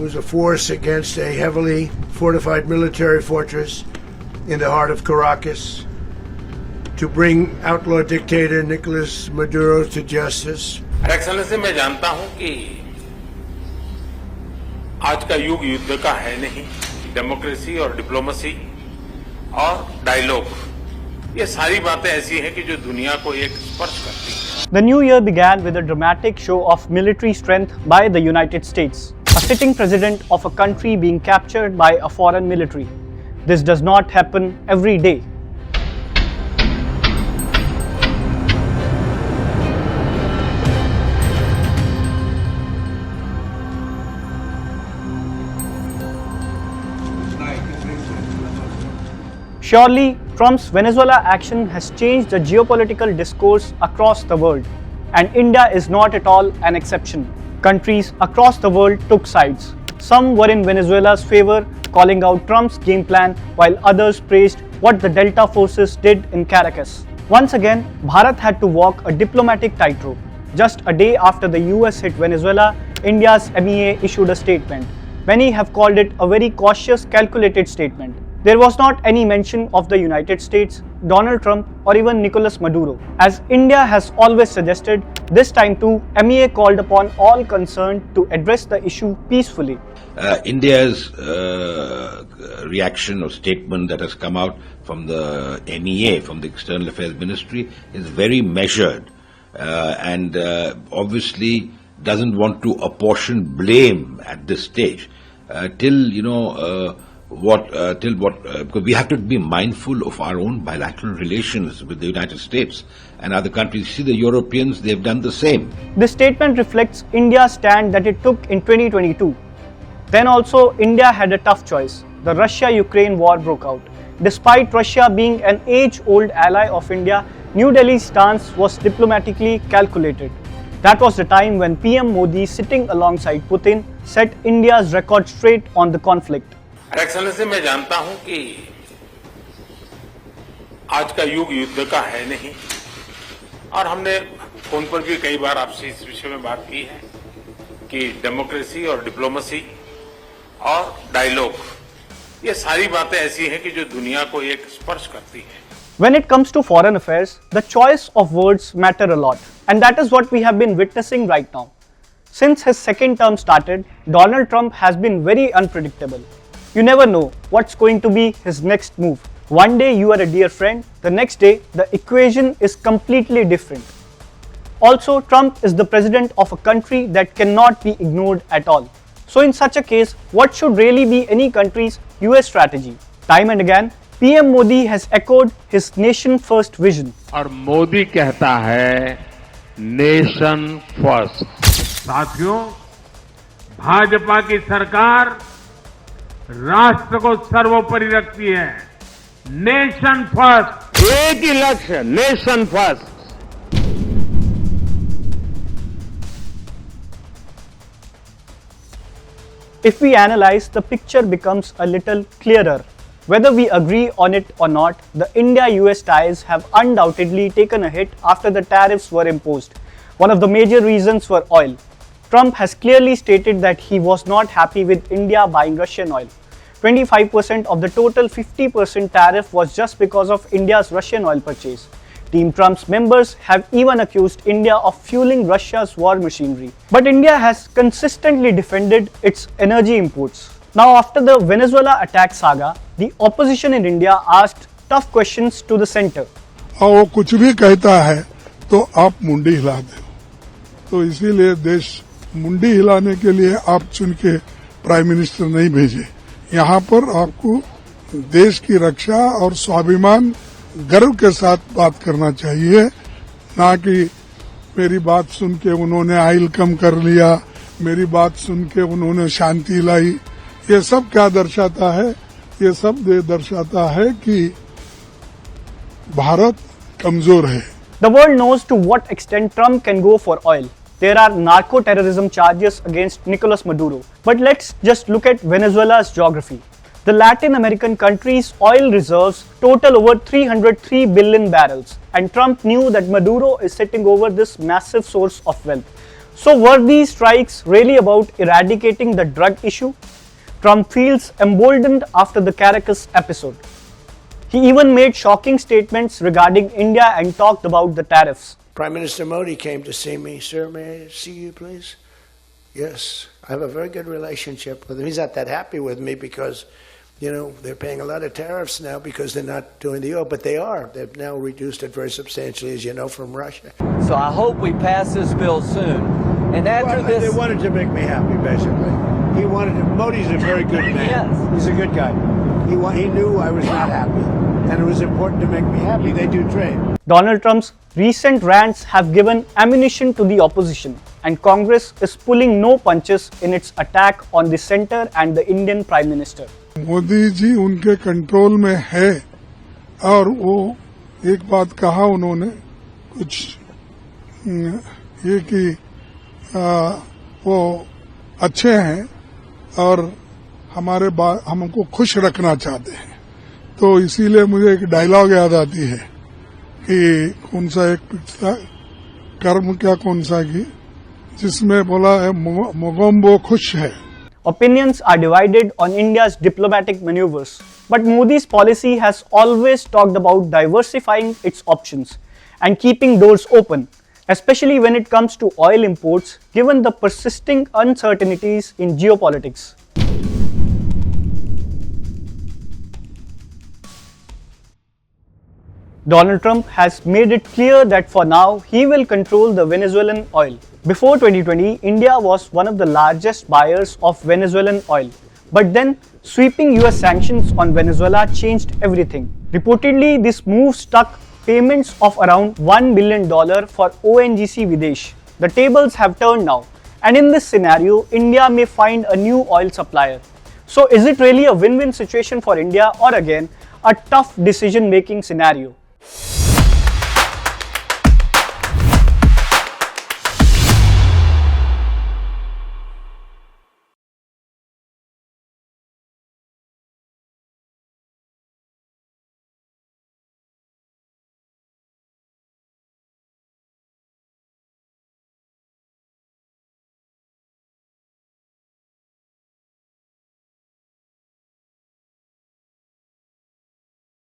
was a force against a heavily fortified military fortress in the heart of Caracas to bring outlaw dictator Nicolas Maduro to justice. Excellency, मैं जानता हूं कि आज का युग युद्ध का है नहीं। डेमोक्रेसी और डिप्लोमेसी और डायलॉग, ये सारी बातें ऐसी हैं कि जो दुनिया को एक स्पर्श करती है। The new year began with a dramatic show of military strength by the United States, a sitting president of a country being captured by a foreign military. This does not happen every day. Surely, Trump's Venezuela action has changed the geopolitical discourse across the world, and India is not at all an exception. Countries across the world took sides. Some were in Venezuela's favor, calling out Trump's game plan, while others praised what the Delta forces did in Caracas. Once again, Bharat had to walk a diplomatic tightrope. Just a day after the US hit Venezuela, India's MEA issued a statement. Many have called it a very cautious, calculated statement. There was not any mention of the United States, Donald Trump, or even Nicolas Maduro. As India has always suggested, this time too, MEA called upon all concerned to address the issue peacefully. India's reaction or statement that has come out from the MEA, from the External Affairs Ministry, is very measured and obviously doesn't want to apportion blame at this stage because we have to be mindful of our own bilateral relations with the United States and other countries. See, the Europeans, they've done the same. This statement reflects India's stand that it took in 2022. Then also, India had a tough choice. The Russia-Ukraine war broke out. Despite Russia being an age-old ally of India, New Delhi's stance was diplomatically calculated. That was the time when PM Modi, sitting alongside Putin, set India's record straight on the conflict. Excellency, मैं जानता हूं कि आज का युग युद्ध का है नहीं, और हमने फोन पर भी कई बार आपसे इस विषय में बात की है कि डेमोक्रेसी और डिप्लोमेसी और डायलॉग, ये सारी बातें ऐसी हैं कि जो दुनिया को एक स्पर्श करती है. When it comes to foreign affairs, the choice of words matter a lot, and that is what we have been witnessing right now. Since his second term started, Donald Trump has been very unpredictable. You never know what's going to be his next move. One day you are a dear friend, the next day the equation is completely different. Also, Trump is the president of a country that cannot be ignored at all. So in such a case, what should really be any country's US strategy? Time and again, PM Modi has echoed his nation first vision. और मोदी कहता है nation first. साथियों, भाजपा की सरकार राष्ट्र को सर्वोपरि रखती है. नेशन फर्स्ट, एक ही लक्ष्य, nation first. If we analyze, the picture becomes a little clearer. Whether we agree on it or not, the India-US ties have undoubtedly taken a hit after the tariffs were imposed. One of the major reasons were oil. Trump has clearly stated that he was not happy with India buying Russian oil. 25% of the total 50% tariff was just because of India's Russian oil purchase. Team Trump's members have even accused India of fueling Russia's war machinery. But India has consistently defended its energy imports. Now, after the Venezuela attack saga, the opposition in India asked tough questions to the center. और वो कुछ भी कहता है तो आप मुंडी हिला दो. तो इसीलिए देश मुंडी हिलाने के लिए आप चुन के प्राइम मिनिस्टर नहीं भेजे. यहाँ पर आपको देश की रक्षा और स्वाभिमान गर्व के साथ बात करना चाहिए, ना कि मेरी बात सुन के उन्होंने आयल कम कर लिया, मेरी बात सुन के उन्होंने शांति लाई. ये सब क्या दर्शाता है? ये सब दर्शाता है कि भारत कमजोर है. The world knows to what extent Trump can go for oil. There are narco-terrorism charges against Nicolas Maduro. But let's just look at Venezuela's geography. The Latin American country's oil reserves total over 303 billion barrels, and Trump knew that Maduro is sitting over this massive source of wealth. So were these strikes really about eradicating the drug issue? Trump feels emboldened after the Caracas episode. He even made shocking statements regarding India and talked about the tariffs. Prime Minister Modi came to see me. Sir, may I see you, please? Yes, I have a very good relationship with him. He's not that happy with me because, they're paying a lot of tariffs now because they're not doing the oil, but they are. They've now reduced it very substantially, as you know, from Russia. So I hope we pass this bill soon. And after Well, they this, wanted to make me happy, basically. He wanted to. Modi's a very good man. Yes. He's a good guy. He knew I was not happy, and it was important to make me happy. They do trade. Donald Trump's recent rants have given ammunition to the opposition, and Congress is pulling no punches in its attack on the center and the Indian Prime Minister. Modi ji उनके control में है और वो एक बात कहा उन्होंने कुछ ये कि वो अच्छे हैं और हमको खुश रखना चाहते हैं। तो इसीलिए मुझे एक डायलॉग याद आती है कि कौन सा एक पिछला कर्म क्या कौन सा की जिसमें बोला है मोगम्बो खुश है। Opinions are divided on India's diplomatic maneuvers, but Modi's policy has always talked about diversifying its options and keeping doors open, especially when it comes to oil imports, given the persisting uncertainties in geopolitics. Donald Trump has made it clear that for now he will control the Venezuelan oil. Before 2020, India was one of the largest buyers of Venezuelan oil. But then, sweeping US sanctions on Venezuela changed everything. Reportedly, this move stuck payments of around $1 billion for ONGC Videsh. The tables have turned now, and in this scenario, India may find a new oil supplier. So is it really a win-win situation for India, or again, a tough decision-making scenario?